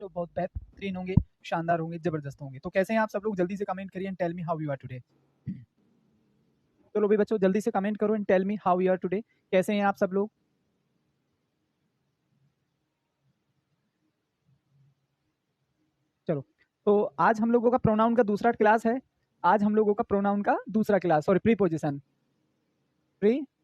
बच्चों बहुत बेहतरीन होंगे, शानदार होंगे, जबरदस्त होंगे। तो कैसे हैं आप सब लोग? जल्दी से कमेंट करिए and tell me how you are today. चलो भाई बच्चों जल्दी से कमेंट करो and tell me how you are today. कैसे हैं आप सब लोग? चलो, तो आज हम लोगों का प्रोनाउन का दूसरा क्लास है। आज हम लोगों का प्रोनाउन का दूसरा class, sorry preposition, preposition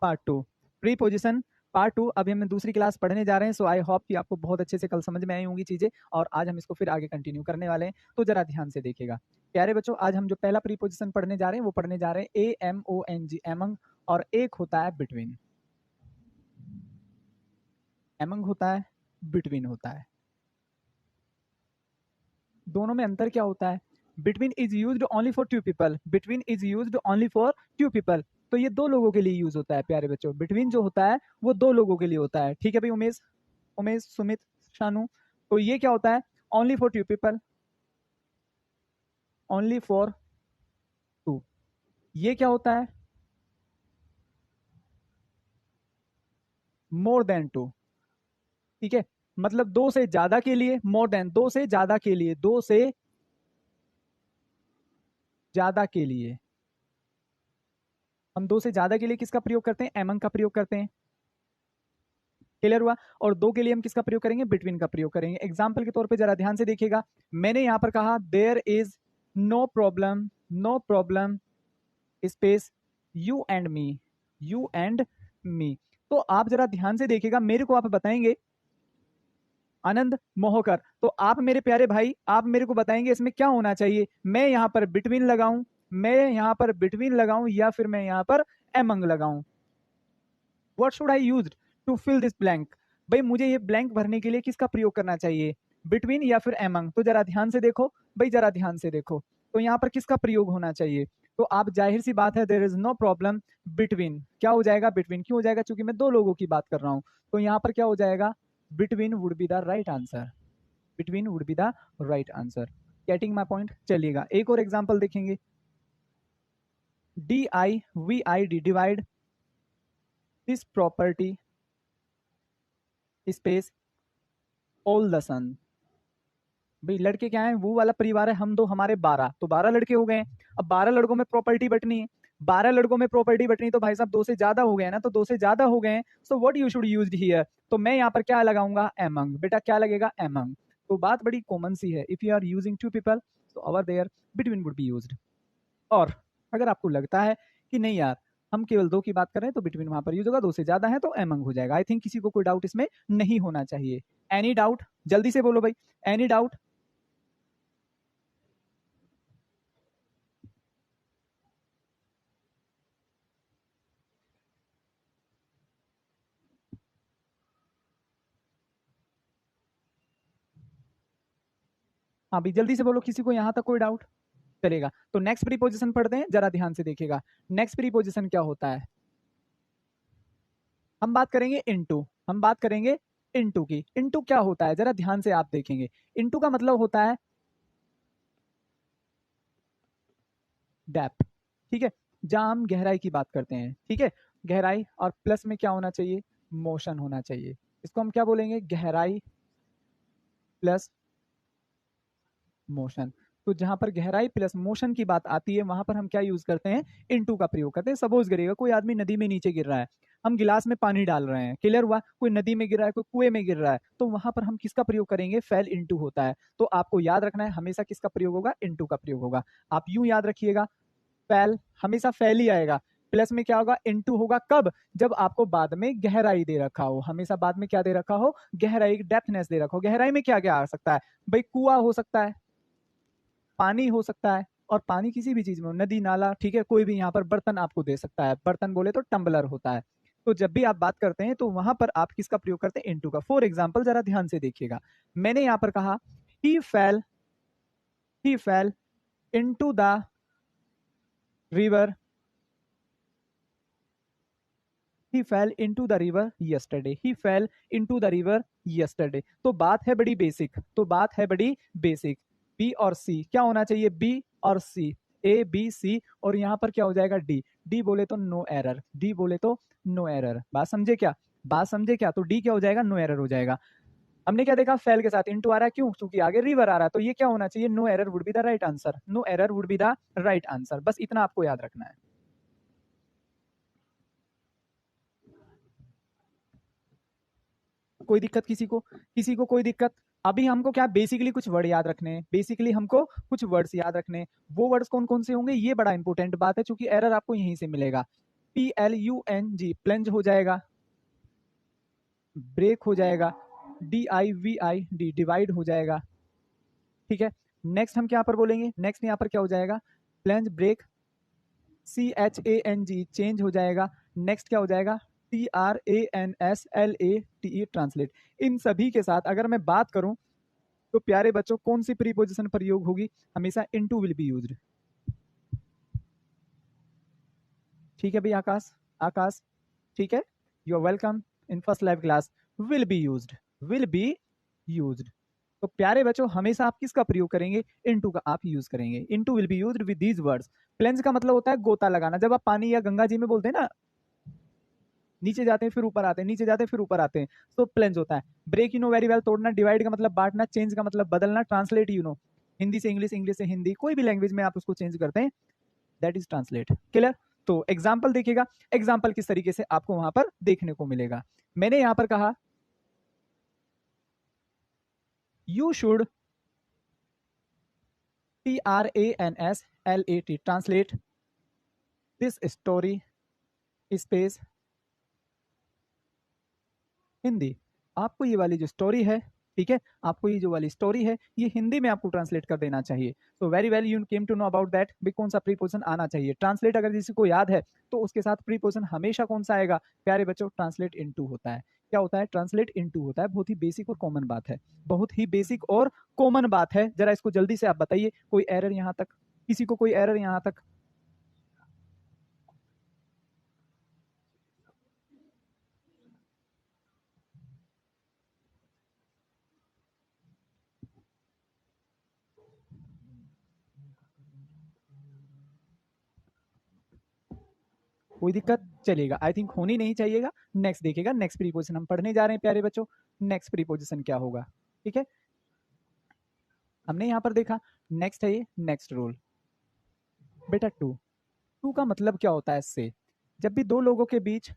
part 2, preposition part 2। अभी हम दूसरी क्लास पढ़ने जा रहे हैं। सो आई होप कि आपको बहुत अच्छे से कल समझ में आई होंगी चीजें, और आज हम इसको फिर आगे कंटिन्यू करने वाले हैं। तो जरा ध्यान से देखिएगा प्यारे बच्चों। आज हम जो पहला प्रीपोजिशन पढ़ने जा रहे हैं वो पढ़ने जा रहे हैं AMONG, एमंग, और एक होता है बिटवीन। एमंग होता है, बिटवीन होता है। दोनों में अंतर क्या होता है? Between is used only for two people, between is used only for two people. तो ये दो लोगों के लिए यूज होता है प्यारे बच्चों। बिटवीन जो होता है वो दो लोगों के लिए होता है। ठीक है भाई उमेश, उमेश, सुमित, शानू। तो ये क्या होता है? Only for two people, only for two. ये क्या होता है? More than two. ठीक है, मतलब दो से ज्यादा के लिए, मोर देन, दो से ज्यादा के लिए, दो से ज्यादा के लिए। हम दो से ज्यादा के लिए किसका प्रयोग करते हैं? एमंग का प्रयोग करते हैं। क्लियर हुआ? और दो के लिए हम किसका प्रयोग करेंगे? बिटवीन का प्रयोग करेंगे। एग्जाम्पल के तौर पे जरा ध्यान से देखिएगा। मैंने यहां पर कहा there is no problem, no problem space you and me, you and me. तो आप जरा ध्यान से देखिएगा, मेरे को आप बताएंगे आनंद मोहकर, तो आप मेरे प्यारे भाई, आप मेरे को बताएंगे इसमें क्या होना चाहिए? मैं यहां पर बिटवीन लगाऊं, मैं यहां पर बिटवीन लगाऊं, या फिर मैं यहां पर एमंग लगाऊं? What should I use to fill this blank? भाई मुझे ये ब्लैंक भरने के लिए किसका प्रयोग करना चाहिए? बिटवीन या फिर एमंग? तो जरा ध्यान से देखो भाई, जरा ध्यान से देखो। तो यहाँ पर किसका प्रयोग होना चाहिए? तो आप जाहिर सी बात है, there is no problem between, क्या हो जाएगा? बिटवीन। क्यों हो जाएगा? क्योंकि मैं दो लोगों की बात कर रहा हूं। तो यहाँ पर क्या हो जाएगा? Between would be the right answer, between would be the right answer. Getting my point? चलिएगा एक और एग्जाम्पल देखेंगे। DIVID, divide this property space all the son. भाई लड़के क्या है? वो वाला परिवार है, हम दो, हमारे 12, तो 12 लड़के हो गए। अब 12 लड़कों में प्रॉपर्टी बटनी है, 12 लड़कों में प्रॉपर्टी बटनी, तो भाई साहब दो से ज्यादा हो गए ना, तो दो से ज्यादा हो गए। So what you should use here? तो मैं यहाँ पर क्या लगाऊंगा? एमंग। बेटा क्या लगेगा? एमंग। तो बात बड़ी कॉमन सी है। If you are using two people, तो over there between would be used. और अगर आपको लगता है कि नहीं यार हम केवल दो की बात कर रहे हैं, तो बिटवीन वहां पर यूज होगा, दो से ज्यादा है तो एमंग हो जाएगा। आई थिंक किसी को कोई डाउट इसमें नहीं होना चाहिए। Any doubt? जल्दी से बोलो भाई, एनी डाउट? हाँ भाई जल्दी से बोलो, किसी को यहां तक कोई डाउट? चलेगा, तो नेक्स्ट प्रीपोजिशन पढ़ते हैं, जरा ध्यान से देखिएगा। नेक्स्ट प्रीपोजिशन क्या होता है? हम बात करेंगे इनटू, हम बात करेंगे इनटू की। इनटू क्या होता है? जरा ध्यान से आप देखेंगे। इनटू का मतलब होता है डेप्थ। ठीक है, जहां हम गहराई की बात करते हैं। ठीक है, गहराई, और प्लस में क्या होना चाहिए? मोशन होना चाहिए। इसको हम क्या बोलेंगे? गहराई प्लस मोशन। तो जहां पर गहराई प्लस मोशन की बात आती है, वहां पर हम क्या यूज करते हैं? इनटू का प्रयोग करते हैं। सपोज करिएगा कोई आदमी नदी में नीचे गिर रहा है, हम गिलास में पानी डाल रहे हैं। क्लियर हुआ? कोई नदी में गिर रहा है, कोई कुएं में गिर रहा है, तो वहां पर हम किसका प्रयोग करेंगे? फेल इनटू होता है। तो आपको याद रखना है, हमेशा किसका प्रयोग होगा? इनटू का प्रयोग होगा। आप यूं याद रखिएगा, फेल हमेशा फेल ही आएगा। प्लस में क्या होगा? इनटू होगा। कब? जब आपको बाद में गहराई दे रखा हो। हमेशा बाद में क्या दे रखा हो? गहराई, डेप्थनेस दे रखा हो। गहराई में क्या क्या आ सकता है भाई? कुआं हो सकता है, पानी हो सकता है, और पानी किसी भी चीज में हो, नदी नाला, ठीक है, कोई भी यहाँ पर बर्तन आपको दे सकता है। बर्तन बोले तो टम्बलर होता है। तो जब भी आप बात करते हैं तो वहां पर आप किसका प्रयोग करते हैं? इनटू का। फॉर एग्जाम्पल जरा ध्यान से देखिएगा, मैंने यहाँ पर कहा he fell, he fell into the river, he fell into the river yesterday, he fell into the river yesterday। तो बात है बड़ी बेसिक, तो बात है बड़ी बेसिक। बी और सी क्या होना चाहिए? बी और सी, ए बी सी, और यहाँ पर क्या हो जाएगा? डी। डी बोले तो नो एरर, डी बोले तो नो एरर। बात समझे क्या? बात समझे क्या? तो डी क्या हो जाएगा? नो एरर हो जाएगा। हमने क्या देखा? फेल के साथ इनटू आ रहा है, क्यों? क्योंकि आगे रिवर आ रहा है, तो ये क्या होना चाहिए? No error would be the right answer. No error would be the right answer. बस इतना आपको याद रखना है। कोई दिक्कत किसी को? किसी को कोई दिक्कत? अभी हमको क्या बेसिकली कुछ वर्ड याद रखने हैं, बेसिकली हमको कुछ वर्ड्स याद रखने हैं। वो वर्ड्स कौन कौन से होंगे, ये बड़ा इंपॉर्टेंट बात है, क्योंकि एरर आपको यहीं से मिलेगा। PLUNG प्लंज हो जाएगा, ब्रेक हो जाएगा, DIVID डिवाइड हो जाएगा, ठीक है। नेक्स्ट हम क्या पर बोलेंगे? नेक्स्ट यहाँ पर क्या हो जाएगा? प्लंज, ब्रेक, CHANG चेंज हो जाएगा। नेक्स्ट क्या हो जाएगा? TRANSLATE translate. इन सभी के साथ अगर मैं बात करूं तो प्यारे बच्चों कौन सी प्रीपोजिशन प्रयोग होगी? हमेशा इनटू विल बी यूज्ड। ठीक है भाई आकाश, आकाश ठीक है, you are welcome in first live class. Will be used, will be used. तो प्यारे बच्चों हमेशा आप किसका प्रयोग करेंगे? इनटू का आप यूज करेंगे। Into will be used with these words. Plunge का मतलब होता है गोता लगाना। जब आप पानी या गंगा जी में बोलते हैं ना, नीचे जाते हैं फिर ऊपर आते हैं, नीचे जाते हैं फिर ऊपर आते हैं, तो प्लेंज होता है। Break you know very well, तोड़ना। डिवाइड का मतलब बांटना। चेंज का मतलब बदलना। ट्रांसलेट यू नो, हिंदी से इंग्लिश, इंग्लिश से हिंदी, कोई भी लैंग्वेज में आप उसको चेंज करते हैं, दैट इज ट्रांसलेट। क्लियर? तो एग्जाम्पल देखिएगा, एग्जाम्पल किस तरीके से आपको वहां पर देखने को मिलेगा। मैंने यहां पर कहा you should, TRANSLAT translate this story space Hindi. आपको ये वाली जो स्टोरी है, ठीक है, आपको ये जो वाली स्टोरी है ये हिंदी में आपको ट्रांसलेट कर देना चाहिए। तो very well you came to know about that भी कौन सा प्रीपोजिशन आना चाहिए। ट्रांसलेट अगर किसी को याद है तो उसके साथ प्रीपोजिशन हमेशा कौन सा आएगा प्यारे बच्चों? ट्रांसलेट इनटू होता है। क्या होता है? ट्रांसलेट इनटू होता है। बहुत ही बेसिक और कॉमन बात है, बहुत ही बेसिक और कॉमन बात है। जरा इसको जल्दी से आप बताइए, कोई एरर यहाँ तक? किसी को कोई एरर यहाँ तक? कोई दिक्कत? चलेगा, आई थिंक होनी नहीं चाहिएगा। नेक्स्ट देखिएगा, नेक्स्ट प्रीपोजिशन हम पढ़ने जा रहे हैं प्यारे बच्चों। नेक्स्ट प्रीपोजिशन क्या होगा? ठीक है, हमने यहां पर देखा नेक्स्ट है ये नेक्स्ट रूल। बेटा टू, टू का मतलब क्या होता है? इससे जब भी दो लोगों के बीच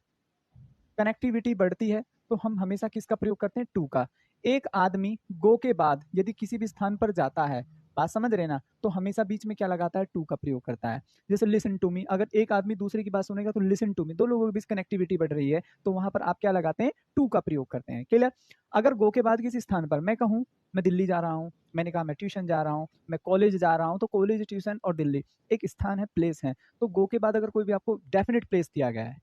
कनेक्टिविटी बढ़ती है तो हम हमेशा किसका प्रयोग करते हैं? टू का। एक आदमी गो के बाद यदि किसी भी स्थान पर जाता है, बात समझ रहे ना, तो हमेशा बीच में क्या लगाता है? टू का प्रयोग करता है। जैसे लिसन टू मी, अगर एक आदमी दूसरे की बात सुनेगा तो लिसन टू मी, दो लोगों के बीच कनेक्टिविटी बढ़ रही है तो वहां पर आप क्या लगाते हैं? टू का प्रयोग करते हैं। क्लियर? अगर गो के बाद किसी स्थान पर मैं कहूँ मैं दिल्ली जा रहा हूँ, मैंने कहा मैं ट्यूशन जा रहा हूँ, मैं कॉलेज जा रहा हूँ, तो कॉलेज, ट्यूशन और दिल्ली एक स्थान है, प्लेस है। तो गो के बाद अगर कोई भी आपको डेफिनेट प्लेस दिया गया है,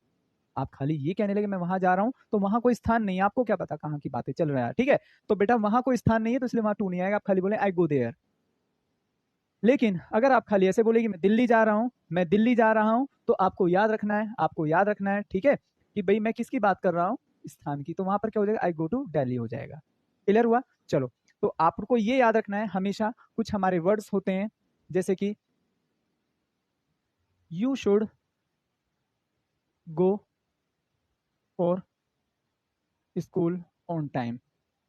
आप खाली ये कहने लगे मैं वहां जा रहा हूं, तो वहां कोई स्थान नहीं है, आपको क्या पता कहाँ की बातें चल रहा है, ठीक है। तो बेटा वहां कोई स्थान नहीं है तो इसलिए वहां टू नहीं आएगा, आप खाली बोले आई गो देयर। लेकिन अगर आप खाली ऐसे बोले कि मैं दिल्ली जा रहा हूं, मैं दिल्ली जा रहा हूं, तो आपको याद रखना है, आपको याद रखना है, ठीक है, कि भाई मैं किसकी बात कर रहा हूं? स्थान की। तो वहां पर क्या हो जाएगा? आई गो टू दिल्ली हो जाएगा। क्लियर हुआ? चलो, तो आपको ये याद रखना है हमेशा, कुछ हमारे वर्ड्स होते हैं जैसे कि you should go for school on time.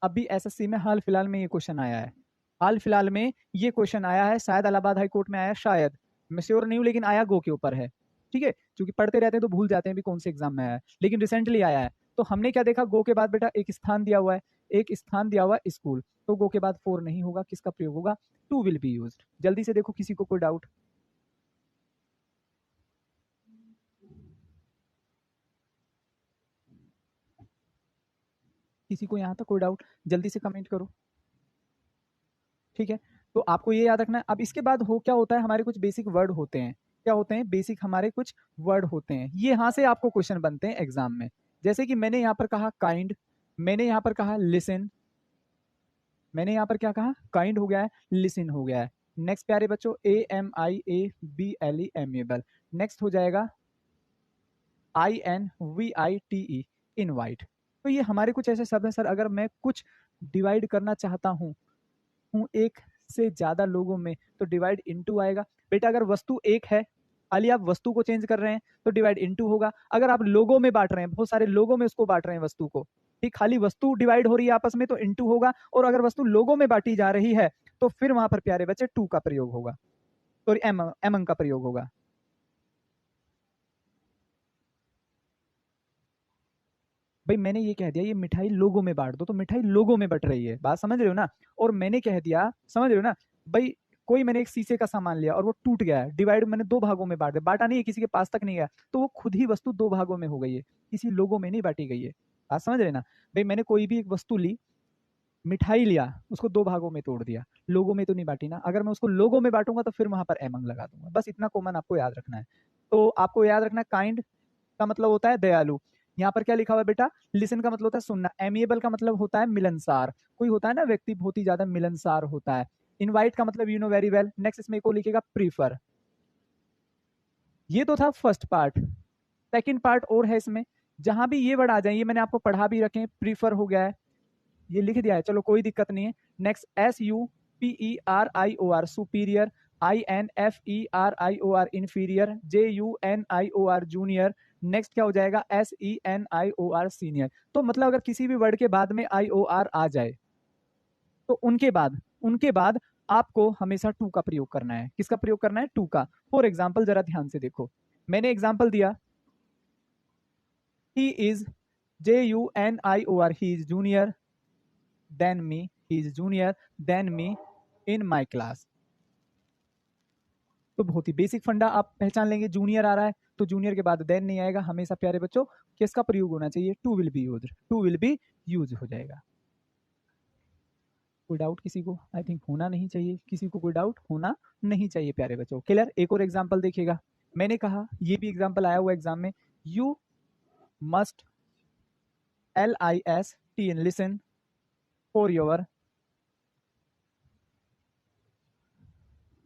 अभी एसएससी में हाल फिलहाल में ये क्वेश्चन आया है, हाल फिलहाल में ये क्वेश्चन आया है, शायद इलाहाबाद हाई कोर्ट में आया, शायद, मैं श्योर नहीं हूँ, लेकिन आया गो के ऊपर है। ठीक है, क्योंकि पढ़ते रहते हैं तो भूल जाते हैं भी कौन से एग्जाम में आया है, लेकिन रिसेंटली आया है। तो हमने क्या देखा? गो के बाद बेटा एक स्थान दिया हुआ है, एक स्थान दिया हुआ है स्कूल, तो गो के बाद फोर नहीं होगा, किसका प्रयोग होगा? To will be used. जल्दी से देखो किसी को कोई डाउट? किसी को यहाँ तक कोई डाउट? जल्दी से कमेंट करो। ठीक है, तो आपको ये याद रखना है। अब इसके बाद हो क्या होता है, हमारे कुछ बेसिक वर्ड होते हैं। क्या होते हैं? बेसिक हमारे कुछ वर्ड होते हैं, ये यहाँ से आपको क्वेश्चन बनते हैं एग्जाम में। जैसे कि मैंने यहाँ पर कहा काइंड, मैंने यहाँ पर कहा लिसन, मैंने यहाँ पर क्या कहा? काइंड हो गया है, लिसन हो गया है। नेक्स्ट प्यारे बच्चों AMIABLE, नेक्स्ट हो जाएगा INVITE, इनवाइट। तो ये हमारे कुछ ऐसे शब्द हैं सर, अगर मैं कुछ डिवाइड करना चाहता हूँ एक से ज्यादा लोगों में तो डिवाइड इनटू आएगा। बेटा अगर वस्तु एक है खाली आप वस्तु को चेंज कर रहे हैं तो डिवाइड इनटू होगा। अगर आप लोगों में बांट रहे हैं, बहुत सारे लोगों में उसको बांट रहे हैं वस्तु को, ठीक, खाली वस्तु डिवाइड हो रही है आपस में तो इनटू होगा, और अगर वस्तु लोगों में बांटी जा रही है तो फिर वहां पर प्यारे बच्चे टू का प्रयोग होगा, सॉरी एमंग का प्रयोग होगा। भाई मैंने ये कह दिया ये मिठाई लोगों में बांट दो, तो मिठाई लोगों में बट रही है, बात समझ रहे हो ना। और मैंने कह दिया, समझ रहे हो ना भाई, कोई मैंने एक शीशे का सामान लिया और वो टूट गया है, डिवाइड मैंने दो भागों में बांट दिया, बांटा नहीं है, किसी के पास तक नहीं गया, तो वो खुद ही वस्तु दो भागों में हो गई है, किसी लोगों में नहीं बांटी गई है। बात समझ रहे ना। भाई मैंने कोई भी एक वस्तु ली, मिठाई लिया, उसको दो भागों में तोड़ दिया, लोगों में तो नहीं बांटी ना, अगर मैं उसको लोगों में बांटूंगा तो फिर वहां पर एमंग लगा दूंगा। बस इतना कॉमन आपको याद रखना है। तो आपको याद रखना, काइंड का मतलब होता है दयालु। यहाँ पर क्या लिखा हुआ है बेटा, लिसन का मतलब होता है सुनना, एमिएबल का मतलब होता है मिलनसार, कोई होता है ना व्यक्ति बहुत ही ज्यादा मिलनसार होता है। इनवाइट का मतलब you know very well. Next इसमें को लिखेगा प्रीफर। ये तो था फर्स्ट पार्ट। सेकंड पार्ट और है इसमें, जहां भी ये वर्ड आ जाए, ये मैंने आपको पढ़ा भी रखे, प्रीफर हो गया है, ये लिख दिया है, चलो कोई दिक्कत नहीं है। Next SUPERIOR superior, INFERIOR inferior, JUNIOR junior. Next क्या हो जाएगा, SENIOR सीनियर। तो मतलब अगर किसी भी वर्ड के बाद में IOR आ जाए तो उनके बाद आपको हमेशा टू का प्रयोग करना है। किसका प्रयोग करना है, टू का। फॉर एग्जाम्पल जरा ध्यान से देखो, मैंने एग्जाम्पल दिया, he is JUNIOR, he is junior than me, he is junior than me in my class। तो बहुत ही बेसिक फंडा आप पहचान लेंगे, जूनियर आ रहा है तो जूनियर के बाद देन नहीं आएगा, हमेशा प्यारे बच्चों किसका प्रयोग होना चाहिए, to will be use, to will be use हो जाएगा। कोई डाउट किसी को, आई थिंक होना नहीं चाहिए, किसी को कोई डाउट होना नहीं चाहिए प्यारे बच्चों। क्लियर। एक और एग्जाम्पल देखिएगा, मैंने कहा ये भी एग्जाम्पल आया हुआ एग्जाम में, you must LISTN listen for your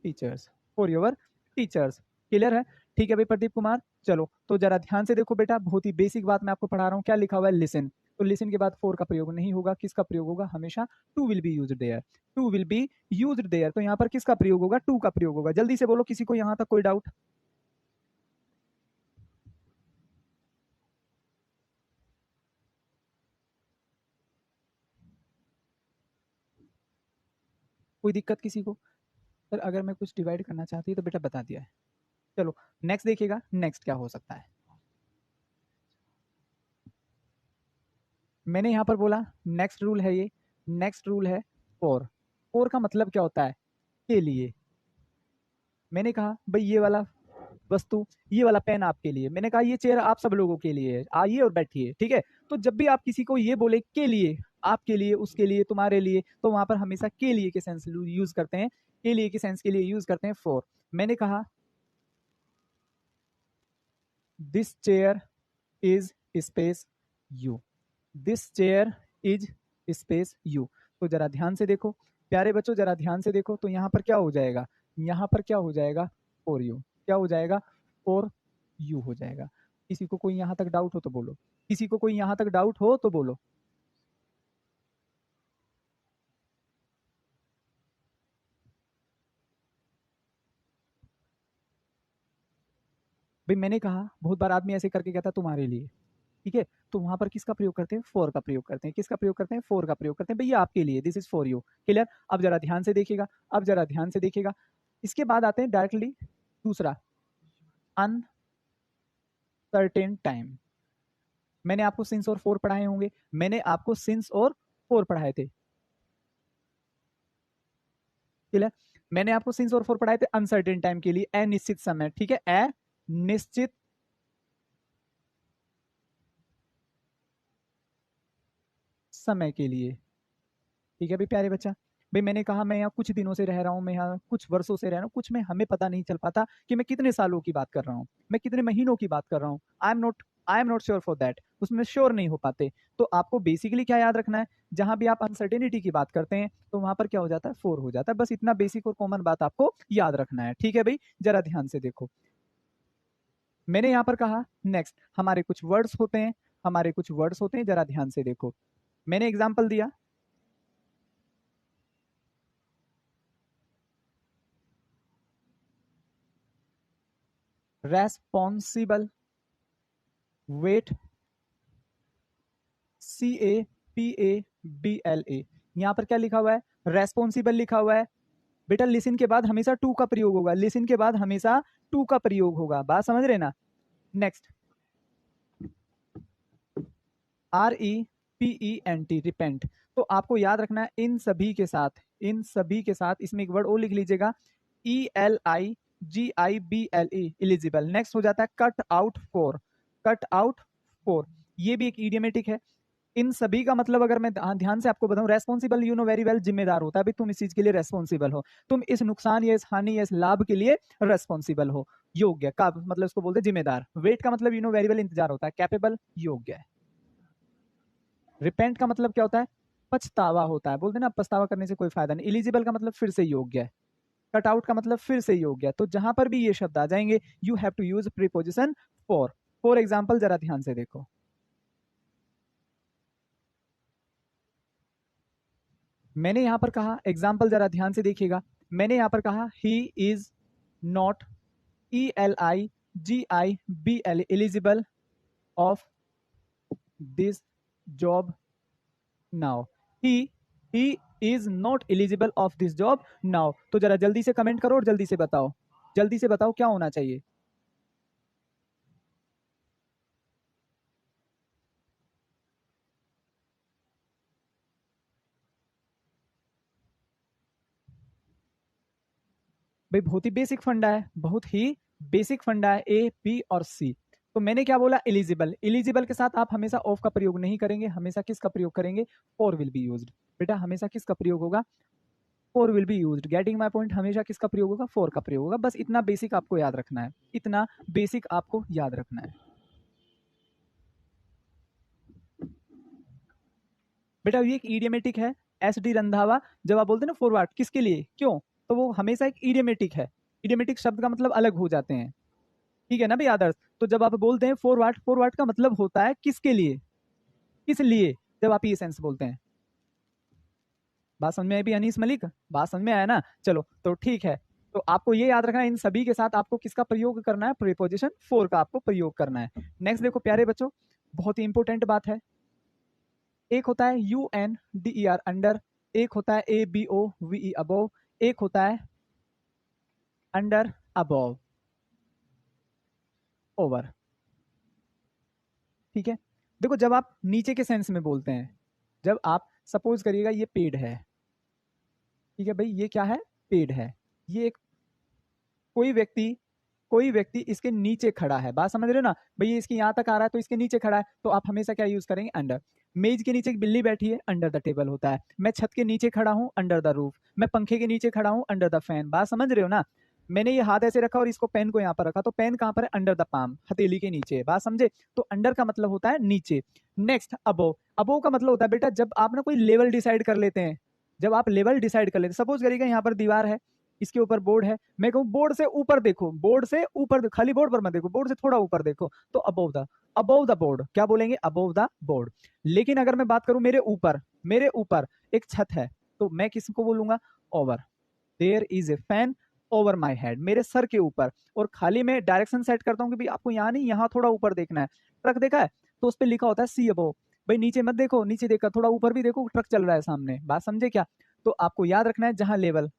teachers, for your teachers. Clear है, ठीक है भाई प्रदीप कुमार। चलो तो जरा ध्यान से देखो बेटा, बहुत ही बेसिक बात मैं आपको पढ़ा रहा हूँ, क्या लिखा हुआ है, लिसन। तो लिसन के बाद फोर का प्रयोग नहीं होगा, किसका प्रयोग होगा, हमेशा to will be used there, to will be used there. तो यहाँ पर किसका प्रयोग होगा, टू का प्रयोग होगा। जल्दी से बोलो, किसी को यहाँ तक कोई डाउट। कोई दिक्कत किसी को। सर अगर मैं कुछ डिवाइड करना चाहती तो बेटा बता दिया है। चलो नेक्स्ट देखिएगा, नेक्स्ट क्या हो सकता है। मैंने यहाँ पर बोला नेक्स्ट रूल है, ये नेक्स्ट रूल है फॉर। फॉर का मतलब क्या होता है, के लिए। मैंने कहा भाई ये वाला वस्तु, ये वाला पेन आपके लिए, मैंने कहा ये चेयर आप सब लोगों के लिए है, आइए और बैठिए, ठीक है। तो जब भी आप किसी को ये बोले के लिए, आपके लिए, उसके लिए, तुम्हारे लिए, तो वहां पर हमेशा के लिए के सेंस यूज करते हैं, के लिए के सेंस के लिए यूज करते हैं फॉर। मैंने कहा this chair is space you, this chair is space you. तो जरा ध्यान से देखो प्यारे बच्चों, जरा ध्यान से देखो, तो यहाँ पर क्या हो जाएगा, यहाँ पर क्या हो जाएगा, फॉर यू, क्या हो जाएगा, फॉर यू हो जाएगा। किसी को कोई यहाँ तक डाउट हो तो बोलो, किसी को कोई यहाँ तक डाउट हो तो बोलो। भाई मैंने कहा बहुत बार आदमी ऐसे करके कहता तुम्हारे लिए, ठीक है, तो वहां पर किसका प्रयोग करते हैं, फॉर का प्रयोग करते हैं। किसका प्रयोग करते हैं, फॉर का प्रयोग करते हैं, भैया आपके लिए, this is for you. Clear. अब जरा ध्यान से देखिएगा, अब जरा ध्यान से देखिएगा, इसके बाद आते हैं डायरेक्टली दूसरा, अनसर्टेन टाइम। मैंने आपको सिंस और फोर पढ़ाए होंगे, मैंने आपको सिंस और फोर पढ़ाए थे, क्लियर। मैंने आपको सिंस और फोर पढ़ाए थे अनसर्टेन टाइम के लिए, अनिश्चित समय, ठीक है, अनिश्चित समय के लिए, ठीक है भाई प्यारे बच्चा। भाई मैंने कहा मैं यहाँ कुछ दिनों से रह रहा हूँ, मैं यहाँ कुछ वर्षों से रह रहा हूँ, कुछ में हमें पता नहीं चल पाता कि मैं कितने सालों की बात कर रहा हूँ, मैं कितने महीनों की बात कर रहा हूँ। I am not sure for that, उसमें श्योर नहीं हो पाते। तो आपको बेसिकली क्या याद रखना है, जहां भी आप अनसर्टेनिटी की बात करते हैं तो वहां पर क्या हो जाता है, फोर हो जाता है। बस इतना बेसिक और कॉमन बात आपको याद रखना है, ठीक है भाई। जरा ध्यान से देखो, मैंने यहाँ पर कहा नेक्स्ट, हमारे कुछ वर्ड्स होते हैं, हमारे कुछ वर्ड्स होते हैं, जरा ध्यान से देखो। मैंने एग्जाम्पल दिया, रेस्पॉन्सिबल, वेट, CAPABLA। यहां पर क्या लिखा हुआ है? रेस्पॉन्सिबल लिखा हुआ है। बेटा लिसन के बाद हमेशा टू का प्रयोग होगा, लिसन के बाद हमेशा टू का प्रयोग होगा, बात समझ रहे ना। Next, REPENT, repent. तो आपको याद रखना है इन सभी के साथ, इन सभी के साथ इसमें एक वर्ड और लिख लीजिएगा, ELIGIBLE, एलिजिबल। नेक्स्ट हो जाता है cut out for, cut out for, ये भी एक इडियमेटिक है। इन सभी का मतलब अगर मैं ध्यान से आपको बताऊं, responsible you know very well, जिम्मेदार होता है, भाई तुम इस चीज के लिए रेस्पॉन्सिबल हो, तुम इस नुकसान या इस हानि या इस लाभ के लिए रेस्पॉन्सिबल हो। योग्य का मतलब इसको बोलते हैं जिम्मेदार। वेट का मतलब यू नो वेरी वेल, इंतजार होता है। कैपेबल, योग्य है। रिपेंट का मतलब क्या होता है? पछतावा होता है, बोलते हैं ना पछतावा करने से कोई फायदा नहीं। एलिजिबल का मतलब फिर से योग्य है। कट आउट का मतलब फिर से योग्य है। तो जहां पर भी ये शब्द आ जाएंगे, you have to use preposition for. For example जरा ध्यान से देखो, मैंने यहां पर कहा, एग्जाम्पल जरा ध्यान से देखिएगा, मैंने यहां पर कहा he is not, ELIGIBL, eligible of this job now. He is not eligible of this job now. तो जरा जल्दी से कमेंट करो और जल्दी से बताओ, जल्दी से बताओ क्या होना चाहिए। भाई बहुत ही बेसिक फंडा है, बहुत ही बेसिक फंडा है, A, B और C। तो मैंने क्या बोला? एलिजिबल। एलिजिबल के साथ आप हमेशा ऑफ का प्रयोग नहीं करेंगे, हमेशा किसका प्रयोग करेंगे? For will be used. बेटा हमेशा किसका प्रयोग होगा? For will be used. Getting my point? हमेशा किसका प्रयोग होगा? फॉर का प्रयोग होगा। बस इतना बेसिक आपको याद रखना है, इतना बेसिक आपको याद रखना है। बेटा ये एक इडियमेटिक है, SD रंधावा। जब आप बोलते हैं ना फॉरवर्ड, किसके लिए, क्यों, तो वो हमेशा एक इडियमेटिक है। इडियमेटिक शब्द का मतलब अलग हो जाते हैं, ठीक है ना भाई आदर्श। तो जब आप बोलते हैं फॉरवर्ड, फॉरवर्ड का मतलब होता है किसके लिए, किस लिए, जब आप ये सेंस बोलते हैं। बात समझ में आई भी अनीस मलिक? बात समझ में आया ना? चलो तो ठीक है। तो आपको ये याद रखना है, इन सभी के साथ आपको किसका प्रयोग करना है? प्रीपोजिशन फॉर का आपको प्रयोग करना है। नेक्स्ट देखो प्यारे बच्चों, बहुत ही इंपॉर्टेंट बात है। एक होता है UNDER, अंडर। एक होता है ABOVE, अबोव। एक होता है अंडर, अबोव, ओवर। ठीक है। देखो जब आप नीचे के सेंस में बोलते हैं, जब आप सपोज करिएगा ये पेड़ है, ठीक है भाई, ये क्या है? पेड़ है। ये एक कोई व्यक्ति, कोई व्यक्ति इसके नीचे खड़ा है, बात समझ रहे हो ना भाई, ये इसके यहां तक आ रहा है तो इसके नीचे खड़ा है, तो आप हमेशा क्या यूज करेंगे? अंडर। मेज के नीचे एक बिल्ली बैठी है, अंडर द टेबल होता है। मैं छत के नीचे खड़ा हूं, अंडर द रूफ। मैं पंखे के नीचे खड़ा हूं, अंडर द फैन। बात समझ रहे हो ना? मैंने ये हाथ ऐसे रखा और इसको पेन को यहाँ पर रखा, तो पेन कहाँ पर है? अंडर द पाम, हथेली के नीचे। बात समझे? तो अंडर का मतलब होता है नीचे। Next above. अबोव का मतलब होता है बेटा जब आप ना कोई लेवल डिसाइड कर लेते हैं, जब आप लेवल डिसाइड कर लेते हैं, सपोज करिएगा यहाँ पर दीवार है, इसके ऊपर बोर्ड है, मैं कहूँ बोर्ड से ऊपर देखो, बोर्ड से ऊपर, खाली बोर्ड पर मत देखो, बोर्ड से थोड़ा ऊपर देखो, तो अबोव द बोर्ड, क्या बोलेंगे? Above the board. लेकिन अगर मैं बात करूं मेरे ऊपर, मेरे ऊपर एक छत है, तो मैं किसको बोलूंगा? Over. There is a fan over my head, मेरे सर के ऊपर। और खाली मैं डायरेक्शन सेट करता हूँ कि भाई आपको यहाँ नहीं, यहाँ थोड़ा ऊपर देखना है। ट्रक देखा है तो उस पर लिखा होता है सी अबोव, भाई नीचे मत देखो, नीचे देखकर थोड़ा ऊपर भी देखो, ट्रक चल रहा है सामने। बात समझे क्या? तो आपको याद रखना है जहां लेवल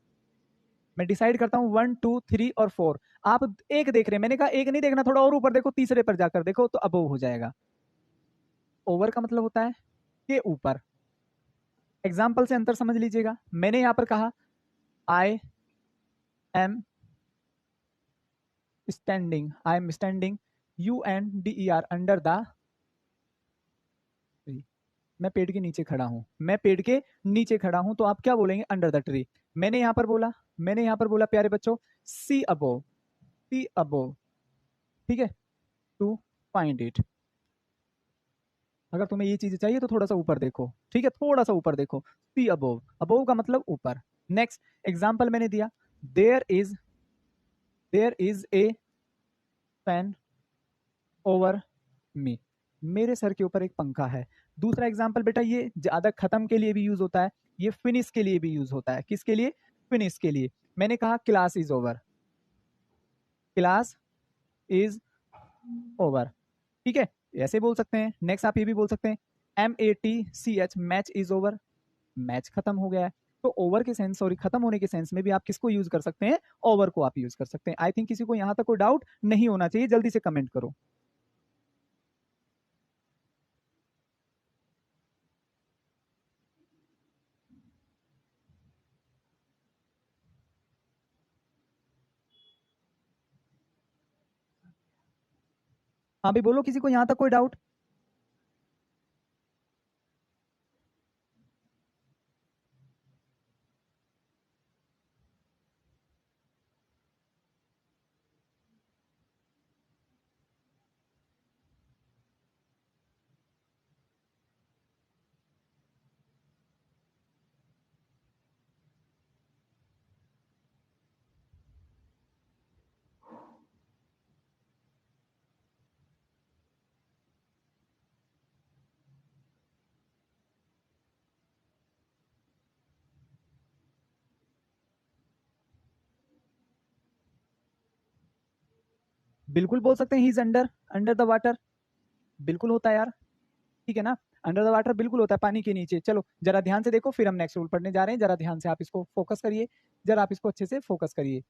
मैं डिसाइड करता हूँ 1 2 3 और 4, आप एक देख रहे हैं, मैंने कहा एक नहीं देखना, थोड़ा और ऊपर देखो, तीसरे पर जाकर देखो, तो अबोव हो जाएगा। ओवर का मतलब होता है के ऊपर। एग्जाम्पल से अंतर समझ लीजिएगा, मैंने यहां पर कहा I am standing, I am standing, UNDER, under the, मैं पेड़ के नीचे खड़ा हूं, मैं पेड़ के नीचे खड़ा हूं, तो आप क्या बोलेंगे? Under the tree. मैंने यहां पर बोला, मैंने यहां पर बोला प्यारे बच्चों, सी अबोव, सी अबोव, ठीक है, टू फाइंड इट। अगर तुम्हें ये चीज चाहिए तो थोड़ा सा ऊपर देखो, ठीक है, थोड़ा सा ऊपर देखो। सी अबोव, अबोव का मतलब ऊपर। नेक्स्ट एग्जाम्पल मैंने दिया, there is a fan over me, मेरे सर के ऊपर एक पंखा है। दूसरा एग्जाम्पल बेटा, ये ज्यादा खत्म के लिए भी यूज होता है, ये फिनिश के लिए भी यूज होता है। किसके लिए? फिनिश के लिए। मैंने कहा class is over, class is over, ठीक है, ऐसे बोल सकते हैं। नेक्स्ट आप ये भी बोल सकते हैं MATCH, match is over, match खत्म हो गया है। तो ओवर के सेंस, सॉरी, खत्म होने के सेंस में भी आप किसको यूज कर सकते हैं, ओवर को आप यूज कर सकते हैं। आई थिंक किसी को यहां तक कोई डाउट नहीं होना चाहिए, जल्दी से कमेंट करो। हाँ भाई बोलो, किसी को यहां तक कोई डाउट? बिल्कुल बोल सकते हैं, he is under, under the water, बिल्कुल होता है यार, ठीक है ना, अंडर द वाटर बिल्कुल होता है, पानी के नीचे। चलो जरा ध्यान से देखो, फिर हम नेक्स्ट रूल पढ़ने जा रहे हैं, जरा ध्यान से आप इसको फोकस करिए, जरा आप इसको अच्छे से फोकस करिए।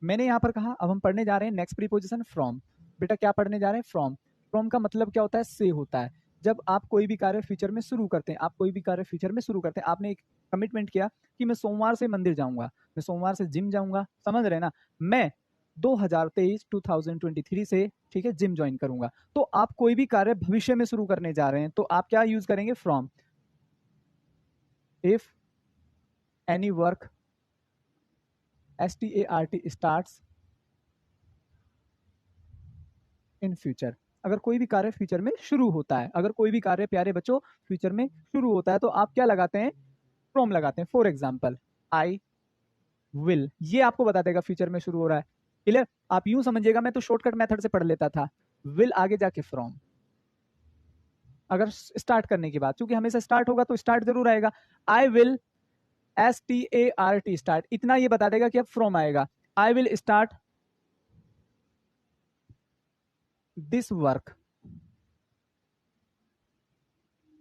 मैंने यहाँ पर कहा, अब हम पढ़ने जा रहे हैं नेक्स्ट प्रीपोजिशन फ्रॉम। बेटा क्या पढ़ने जा रहे हैं, फ्रॉम। फ्रॉम का मतलब क्या होता है, से होता है। जब आप कोई भी कार्य फ्यूचर में शुरू करते हैं, आप कोई भी कार्य फ्यूचर में शुरू करते हैं, आपने एक कमिटमेंट किया कि मैं सोमवार से मंदिर जाऊंगा, मैं सोमवार से जिम जाऊंगा, समझ रहे ना, मैं 2023 से, ठीक है, जिम ज्वाइन करूंगा। तो आप कोई भी कार्य भविष्य में शुरू करने जा रहे हैं, तो आप क्या यूज करेंगे, from. If any work, START, starts in future. अगर कोई भी कार्य फ्यूचर में शुरू होता है, अगर कोई भी कार्य प्यारे बच्चों फ्यूचर में शुरू होता है, तो आप क्या लगाते हैं, फ्रॉम लगाते हैं। फॉर एग्जाम्पल आई विल, ये आपको बता देगा फ्यूचर में शुरू हो रहा है, क्लियर। आप यूं समझिएगा, मैं तो शॉर्टकट मेथड से पढ़ लेता था, विल आगे जाके फ्रॉम, अगर स्टार्ट करने की बात, क्योंकि हमेशा स्टार्ट होगा तो स्टार्ट जरूर आएगा। आई विल, START, स्टार्ट, इतना ये बता देगा कि अब फ्रॉम आएगा। I will start this work,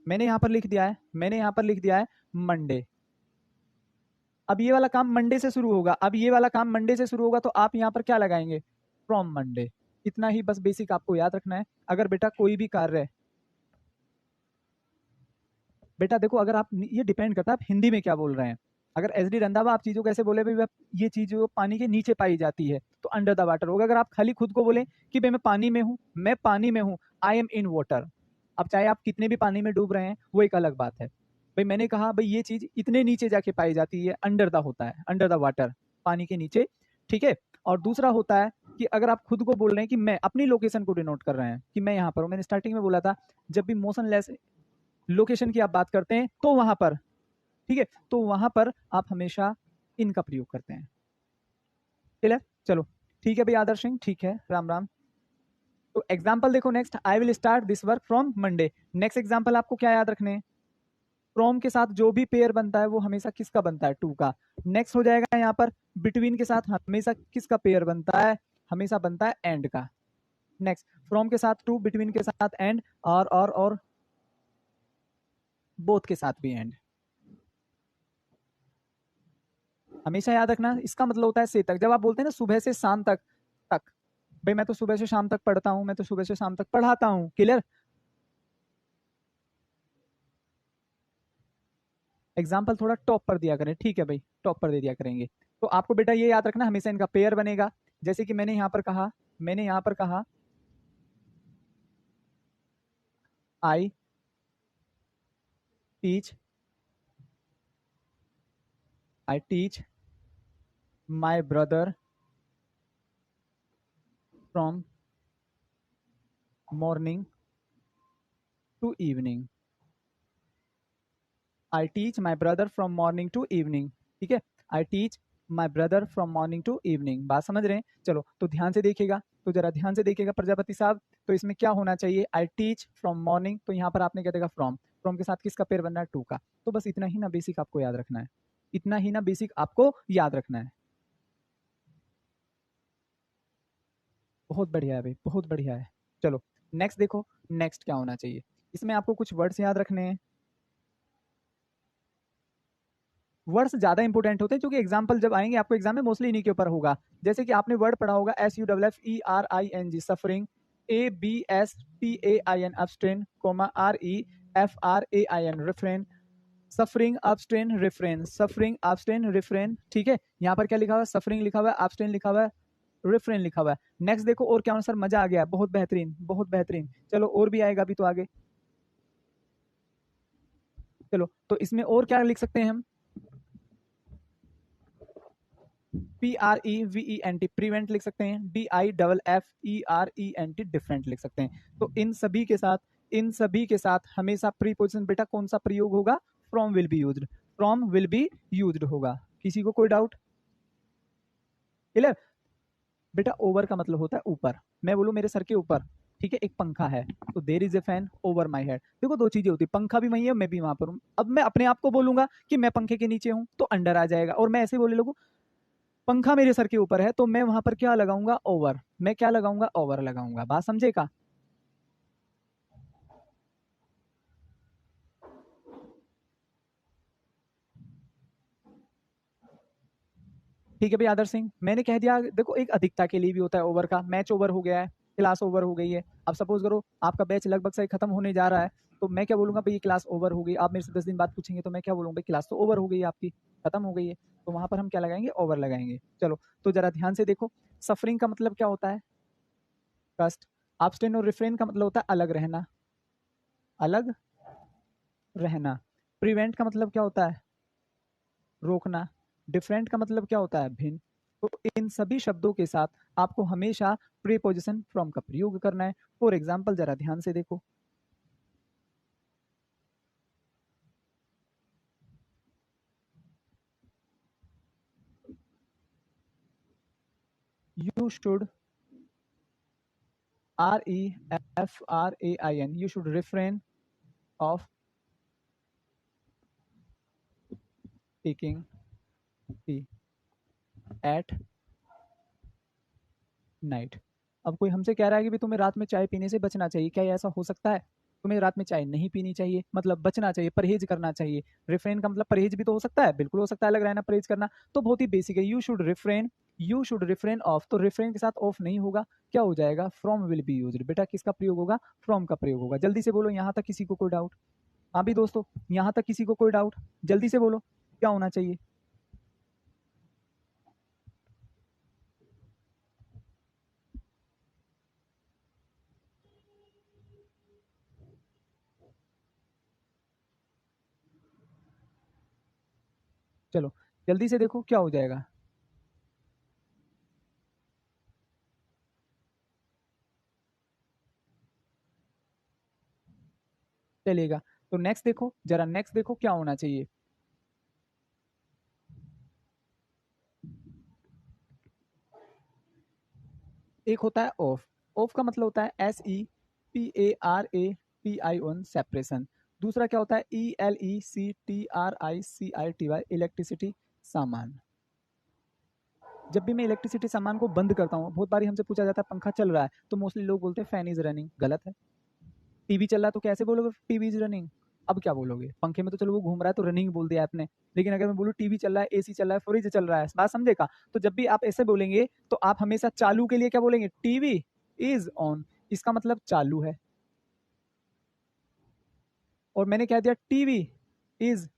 मैंने यहां पर लिख दिया है, मैंने यहां पर लिख दिया है मंडे। अब ये वाला काम मंडे से शुरू होगा, अब ये वाला काम मंडे से शुरू होगा, तो आप यहां पर क्या लगाएंगे, फ्रॉम मंडे। इतना ही बस बेसिक आपको याद रखना है। अगर बेटा कोई भी कार्य, बेटा देखो, अगर आप, ये डिपेंड करता है आप हिंदी में क्या बोल रहे हैं। अगर SD रंधावा आप चीजों को ऐसे बोले भाई ये चीज जो पानी के नीचे पाई जाती है, तो अंडर द वाटर होगा। अगर आप खाली खुद को बोले कि भाई मैं पानी में हूँ, मैं पानी में हूँ, आई एम इन वाटर, अब चाहे आप कितने भी पानी में डूब रहे हैं, वो एक अलग बात है। भाई मैंने कहा भाई ये चीज इतने नीचे जाके पाई जाती है, अंडर द होता है, अंडर द वाटर, पानी के नीचे, ठीक है। और दूसरा होता है कि अगर आप खुद को बोल रहे हैं कि मैं अपनी लोकेशन को डिनोट कर रहे हैं कि मैं यहाँ पर हूँ, मैंने स्टार्टिंग में बोला था, जब भी मोशन लेस लोकेशन की आप बात करते हैं, तो वहां पर, ठीक है, तो वहां पर आप हमेशा इनका प्रयोग करते हैं, क्लियर। चलो ठीक है भाई आदर्श सिंह, ठीक है, राम राम। तो एग्जाम्पल देखो next, I will start this work from Monday. Next example आपको क्या याद रखने हैं, फ्रॉम के साथ जो भी पेयर बनता है वो हमेशा किसका बनता है, टू का। नेक्स्ट हो जाएगा यहाँ पर, बिटवीन के साथ हमेशा किसका पेयर बनता है, हमेशा बनता है एंड का। नेक्स्ट, फ्रॉम के साथ टू, बिटवीन के साथ एंड, और बोथ के साथ भी एंड। हमेशा याद रखना, इसका मतलब होता है से तक। जब आप बोलते हैं ना सुबह से शाम तक, तक, भाई मैं तो सुबह से शाम तक पढ़ता हूं, मैं तो सुबह से शाम तक पढ़ाता हूं, क्लियर। एग्जाम्पल थोड़ा टॉप पर दिया करें, ठीक है भाई, टॉप पर दे दिया करेंगे। तो आपको बेटा ये याद रखना, हमेशा इनका पेयर बनेगा। जैसे कि मैंने यहां पर कहा, मैंने यहां पर कहा I teach, I teach my brother from morning to evening, I teach my brother from morning to evening, ठीक है, I teach my brother from morning to evening. बात समझ रहे हैं, चलो तो ध्यान से देखिएगा, तो जरा ध्यान से देखिएगा प्रजापति साहब। तो इसमें क्या होना चाहिए, आई टीच फ्रॉम मॉर्निंग, तो यहाँ पर आपने क्या देखा, फ्रॉम, फ्रॉम के साथ किसका पेयर बनना है, टू का। तो बस इतना ही ना बेसिक आपको याद रखना है, इतना ही ना बेसिक आपको याद रखना है। बहुत बढ़िया है भाई, बहुत बढ़िया है। चलो नेक्स्ट देखो, नेक्स्ट क्या होना चाहिए। इसमें आपको कुछ वर्ड्स याद रखने हैं। वर्ड्स ज्यादा इंपॉर्टेंट होते हैं क्योंकि एग्जाम्पल जब आएंगे आपको एग्जाम में मोस्टली इन्हीं के ऊपर होगा। जैसे कि आपने वर्ड पढ़ा होगा SUFFERING suffering, ABSTAIN abstain, REFRAIN refrain, suffering abstain refrain, suffering abstain refrain। ठीक है, यहाँ पर क्या लिखा हुआ है, सफरिंग लिखा हुआ है, abstain लिखा हुआ है, refrain लिखा हुआ है। नेक्स्ट देखो और क्या होना सर, मजा आ गया, बहुत बेहतरीन बहुत बेहतरीन। चलो और भी आएगा अभी तो आगे। चलो तो इसमें और क्या लिख सकते हैं हम, PREVENT प्रीवेंट लिख सकते हैं, DIFFERENT डिफरेंट लिख सकते हैं। तो इन सभी के साथ, इन सभी के साथ हमेशा प्रीपोजिशन बेटा कौन सा प्रयोग होगा, from will be used, from will be used होगा। किसी को कोई डाउट? क्लियर बेटा। ओवर का मतलब होता है ऊपर, मैं बोलूं मेरे सर के ऊपर, ठीक है, एक पंखा है तो there is a fan over my head. देखो दो चीजें होती, पंखा भी वही है मैं भी वहां पर हूं। अब मैं अपने आप को बोलूंगा कि मैं पंखे के नीचे हूं तो अंडर आ जाएगा, और मैं ऐसे बोले लोगों पंखा मेरे सर के ऊपर है तो मैं वहां पर क्या लगाऊंगा, ओवर। मैं क्या लगाऊंगा, ओवर लगाऊंगा। बात समझे का? ठीक है भाई आदर्श सिंह, मैंने कह दिया। देखो एक अधिकता के लिए भी होता है ओवर का, मैच ओवर हो गया है, क्लास ओवर हो गई है। अब सपोज करो आपका बैच लगभग से खत्म होने जा रहा है, तो मैं क्या बोलूंगा भाई ये क्लास ओवर हो गई। आप मेरे से 10 दिन बाद पूछेंगे तो मैं क्या बोलूंगा भाई क्लास तो ओवर हो गई आपकी, खत्म हो गई है। तो वहां पर हम क्या लगाएंगे, ओवर लगाएंगे। चलो तो जरा ध्यान से देखो, सफरिंग का मतलब क्या होता है, कष्ट। abstain और रिफ्रेन का मतलब होता है अलग रहना, अलग रहना। प्रिवेंट का मतलब क्या होता है, रोकना। डिफरेंट का मतलब क्या होता है, भिन्न। तो इन सभी शब्दों के साथ आपको हमेशा प्रीपोजिशन फ्रॉम का प्रयोग करना है। फॉर एग्जाम्पल जरा ध्यान से देखो, you should, REFRAIN, you should refrain of taking tea at night. अब कोई हमसे कह रहा है कि भी तुम्हें रात में चाय पीने से बचना चाहिए, क्या ये ऐसा हो सकता है? तुम्हें रात में चाय नहीं पीनी चाहिए, मतलब बचना चाहिए, परहेज करना चाहिए। रिफ्रेन का मतलब परहेज भी तो हो सकता है, बिल्कुल हो सकता है, अलग रहना परहेज करना। तो बहुत ही बेसिक है, you should refrain, you should refrain of. तो रिफ्रेन के साथ ऑफ नहीं होगा, क्या हो जाएगा, फ्रॉम विल बी यूज्ड। बेटा किसका प्रयोग होगा, फ्रॉम का प्रयोग होगा। जल्दी से बोलो, यहाँ तक किसी को कोई डाउट? हाँ भी दोस्तों, यहाँ तक किसी को कोई डाउट? जल्दी से बोलो क्या होना चाहिए। चलो जल्दी से देखो क्या हो जाएगा। चलेगा तो नेक्स्ट देखो जरा, नेक्स्ट देखो क्या होना चाहिए। एक होता है ऑफ, ऑफ का मतलब होता है SEPARATION सेपरेशन। दूसरा क्या होता है ELECTRICITY इलेक्ट्रिसिटी सामान। जब भी मैं इलेक्ट्रिसिटी सामान को बंद करता हूँ, बहुत बारी हमसे पूछा जाता है पंखा चल रहा है तो मोस्टली लोग बोलते हैं फैन इज रनिंग, गलत है। टीवी चल रहा है तो कैसे बोलोगे टीवी इज रनिंग? अब क्या बोलोगे, पंखे में तो चलो वो घूम रहा है तो रनिंग बोल दिया आपने, लेकिन अगर मैं बोलूँ टीवी चल रहा है, एसी चल रहा है, फ्रिज चल रहा है, बात समझेगा? तो जब भी आप ऐसे बोलेंगे तो आप हमेशा चालू के लिए क्या बोलेंगे, टीवी इज ऑन, इसका मतलब चालू है। और मैंने कह दिया टीवी इज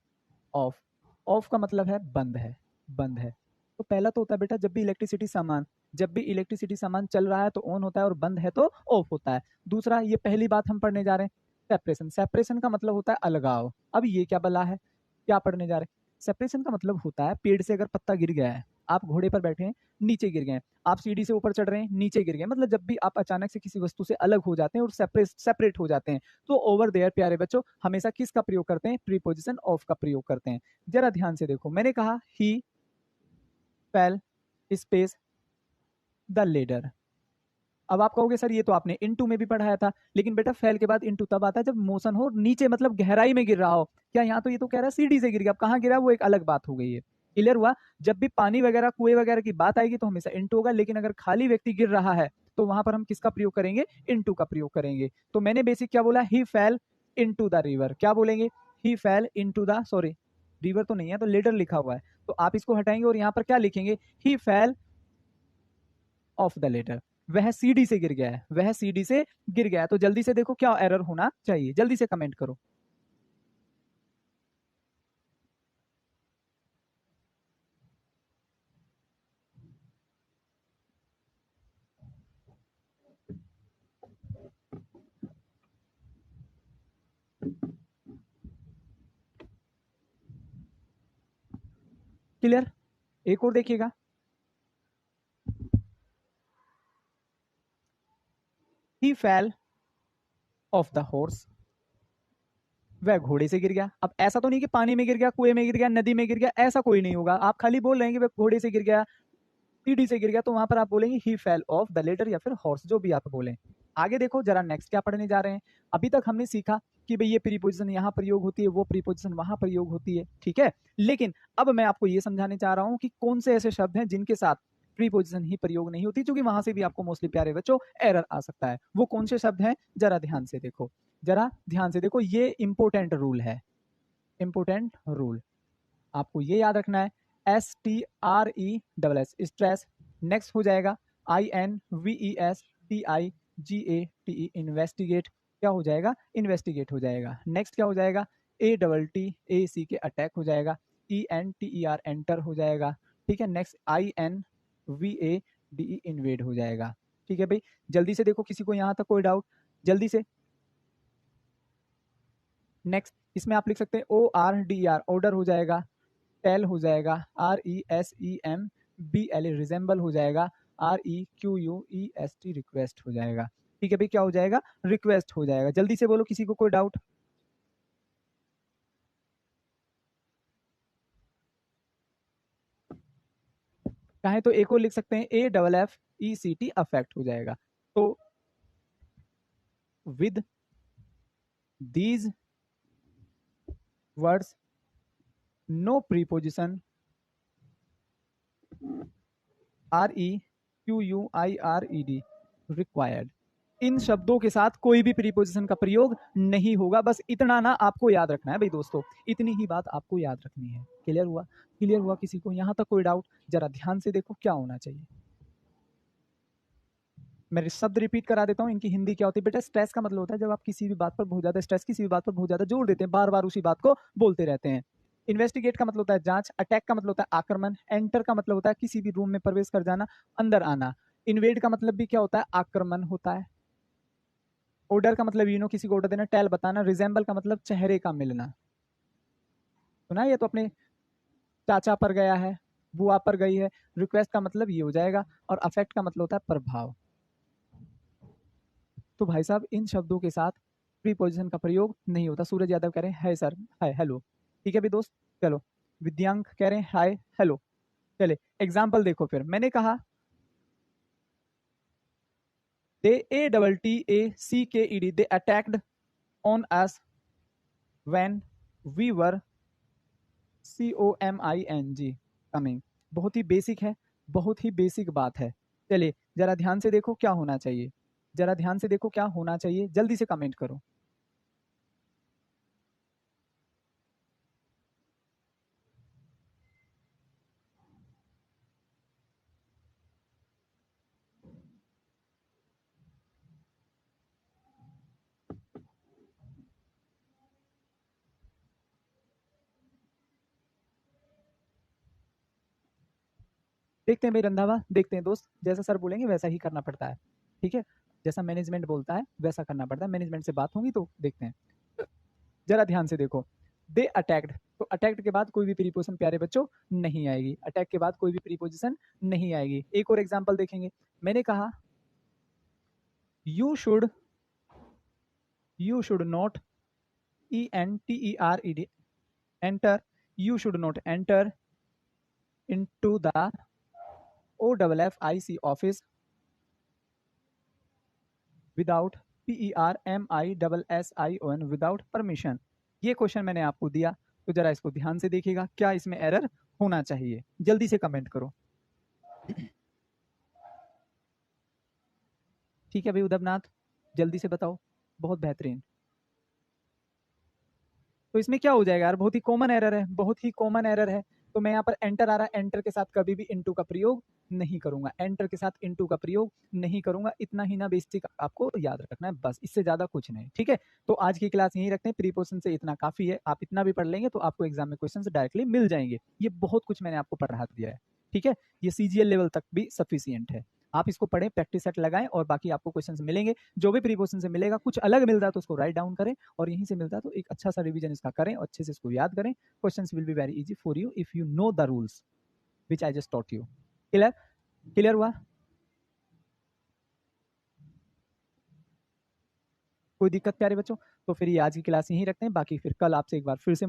ऑफ, ऑफ का मतलब है बंद है, बंद है। तो पहला तो होता है बेटा जब भी इलेक्ट्रिसिटी सामान, जब भी इलेक्ट्रिसिटी सामान चल रहा है तो ऑन होता है और बंद है तो ऑफ होता है। दूसरा, ये पहली बात हम पढ़ने जा रहे हैं, सेपरेशन। सेपरेशन का मतलब होता है अलगाव। अब ये क्या बला है, क्या पढ़ने जा रहे हैं? सेपरेशन का मतलब होता है पेड़ से अगर पत्ता गिर गया है, आप घोड़े पर बैठे हैं नीचे गिर गए, आप सीढ़ी से ऊपर चढ़ रहे हैं नीचे गिर गए, मतलब जब भी आप अचानक से किसी वस्तु से अलग हो जाते हैं और सेपरेट हो जाते हैं, तो ओवर देयर प्यारे बच्चों हमेशा किसका प्रयोग करते हैं, प्रीपोजिशन ऑफ का प्रयोग करते हैं। जरा ध्यान से देखो, मैंने कहा he fail space the ladder. अब आप कहोगे सर ये तो आपने इनटू में भी पढ़ाया था, लेकिन बेटा फेल के बाद इनटू तब आता है जब मोशन हो नीचे, मतलब गहराई में गिर रहा हो। क्या यहाँ तो ये तो कह रहा है सीढ़ी से गिर गया, अब कहाँ गिरा वो एक अलग बात हो गई है। क्लियर हुआ? जब भी पानी वगैरह कुएं वगैरह की बात आएगी तो हमेशा इनटू होगा, लेकिन अगर खाली व्यक्ति गिर रहा है तो वहां पर हम किसका प्रयोग करेंगे, इनटू का प्रयोग करेंगे। तो मैंने बेसिक क्या बोला, he fell into the river, क्या बोलेंगे, he fell into the, sorry river तो नहीं है, तो लेटर लिखा हुआ है, तो आप इसको हटाएंगे और यहाँ पर क्या लिखेंगे, ही फेल ऑफ द लेटर, वह सीढ़ी से गिर गया है, वह सीढ़ी से गिर गया है। तो जल्दी से देखो क्या एरर होना चाहिए, जल्दी से कमेंट करो। क्लियर, एक और देखिएगा, ही फेल ऑफ द हॉर्स, वह घोड़े से गिर गया। अब ऐसा तो नहीं कि पानी में गिर गया, कुएं में गिर गया, नदी में गिर गया, ऐसा कोई नहीं होगा, आप खाली बोल रहे हैं कि वह घोड़े से गिर गया, सीढ़ी से गिर गया, तो वहां पर आप बोलेंगे he fell off the letter या फिर हॉर्स, जो भी आप बोलें। आगे देखो जरा नेक्स्ट क्या पढ़ने जा रहे हैं। अभी तक हमने सीखा कि भाई ये प्रीपोजिशन यहाँ प्रयोग होती है, वो प्रीपोजिशन वहां प्रयोग होती है, ठीक है। लेकिन अब मैं आपको ये समझाने चाह रहा हूँ कि कौन से ऐसे शब्द हैं जिनके साथ प्रीपोजिशन ही प्रयोग नहीं होती, क्योंकि वहां से भी आपको मोस्टली प्यारे बच्चों एरर आ सकता है। वो कौन से शब्द हैं, जरा ध्यान से देखो, जरा ध्यान से देखो, ये इंपोर्टेंट रूल है, इंपोर्टेंट रूल आपको ये याद रखना है। STRESS स्ट्रेस, नेक्स्ट हो जाएगा INVESTIGATE इन्वेस्टिगेट, क्या हो जाएगा, इन्वेस्टिगेट हो जाएगा। नेक्स्ट क्या हो जाएगा, ATTAC अटैक हो जाएगा, ENTER एंटर हो जाएगा, ठीक है। नेक्स्ट INVADE इन्वेड हो जाएगा, ठीक है भाई। जल्दी से देखो, किसी को यहाँ तक कोई डाउट, जल्दी से। नेक्स्ट इसमें आप लिख सकते हैं ORDER ऑर्डर हो जाएगा, टेल हो जाएगा, RESEMBL रिजेंबल हो जाएगा, REQUEST रिक्वेस्ट हो जाएगा, ठीक है भाई। क्या हो जाएगा, रिक्वेस्ट हो जाएगा। जल्दी से बोलो, किसी को कोई डाउट। चाहे तो एक और लिख सकते हैं, AFFECT अफेक्ट हो जाएगा। तो with these words no preposition REQUIRED required, इन शब्दों के साथ कोई भी प्रीपोजिशन का प्रयोग नहीं होगा। बस इतना ना आपको याद रखना है भाई दोस्तों, इतनी ही बात आपको याद रखनी है। क्लियर हुआ, क्लियर हुआ, किसी को यहाँ तक कोई डाउट, जरा ध्यान से देखो क्या होना चाहिए। मैं शब्द रिपीट करा देता हूँ, इनकी हिंदी क्या होती है बेटा। स्ट्रेस का मतलब होता है जब आप किसी भी बात पर बहुत ज्यादा स्ट्रेस, किसी भी बात पर बहुत ज्यादा जोर देते हैं, बार बार उसी बात को बोलते रहते हैं। इन्वेस्टिगेट का मतलब होता है जांच, अटैक का मतलब होता है आक्रमण, एंटर का मतलब होता है किसी भी रूम में प्रवेश कर जाना, अंदर आना। इन्वेड का मतलब भी क्या होता है, आक्रमण होता है। ऑर्डर का मतलब किसी को ऑर्डर देना, टेल बताना। रिजेंबल का मतलब चेहरे का मिलना, सुना, ये तो अपने चाचा पर गया है, बुआ पर गई है। रिक्वेस्ट का मतलब ये हो जाएगा, और अफेक्ट का मतलब होता है प्रभाव। तो भाई साहब इन शब्दों के साथ प्रीपोजिशन का प्रयोग नहीं होता। सूरज यादव कह रहे हैं हाय सर, हाय हेलो, ठीक है भी दोस्त। चलो विद्यांक कह रहे हैं हाय हेलो। चले एग्जाम्पल देखो, फिर मैंने कहा they ATTACKED they attacked on us when we were COMING coming. बहुत ही बेसिक है, बहुत ही बेसिक बात है। चलिए जरा ध्यान से देखो क्या होना चाहिए, जरा ध्यान से देखो क्या होना चाहिए, जल्दी से कमेंट करो। देखते हैं भाई रंधावा, देखते हैं दोस्त, जैसा सर बोलेंगे वैसा ही करना पड़ता है, ठीक है। जैसा मैनेजमेंट बोलता है वैसा करना पड़ता है, मैनेजमेंट से बात होगी तो देखते हैं। जरा ध्यान से देखो, दे अटैक्ड, तो अटैक्ड के बाद कोई भी प्रीपोजिशन प्यारे बच्चों नहीं आएगी, अटैक के बाद कोई भी प्रीपोजिशन नहीं आएगी। एक और एग्जांपल देखेंगे, मैंने कहा you should not ENTER enter, you should not enter into the OFFIC office without PERMISSION without permission. ये क्वेश्चन मैंने आपको दिया, तो जरा इसको ध्यान से देखिएगा, क्या इसमें एरर होना चाहिए, जल्दी से कमेंट करो। ठीक है भाई उदयनाथ, जल्दी से बताओ। बहुत बेहतरीन। तो इसमें क्या हो जाएगा यार, बहुत ही कॉमन एरर है, बहुत ही कॉमन एरर है। तो मैं यहाँ पर एंटर आ रहा है, एंटर के साथ कभी भी इनटू का प्रयोग नहीं करूंगा, एंटर के साथ इनटू का प्रयोग नहीं करूंगा। इतना ही ना बेसिक आपको याद रखना है, बस इससे ज्यादा कुछ नहीं। ठीक है, तो आज की क्लास यहीं रखते हैं, प्रीपोजिशन से इतना काफी है। आप इतना भी पढ़ लेंगे तो आपको एग्जाम में क्वेश्चन डायरेक्टली मिल जाएंगे। ये बहुत कुछ मैंने आपको पढ़ा दिया है। ठीक है, ये सीजीएल लेवल तक भी सफिशियंट है। आप इसको पढ़ें, प्रैक्टिस सेट लगाएं और बाकी आपको क्वेश्चंस मिलेंगे। जो भी प्रीपोजिशन से मिलेगा, कुछ अलग मिल रहा है तो उसको राइट डाउन करें, और यहीं से मिलता है तो एक अच्छा सा रिवीजन इसका करें और अच्छे से इसको याद करें। Questions will be very easy for you if you know the rules which I just taught you. Clear? Clear हुआ? कोई दिक्कत प्यारे बच्चों? तो फिर ये आज की क्लास यहीं रखते हैं, बाकी फिर कल आपसे एक बार फिर से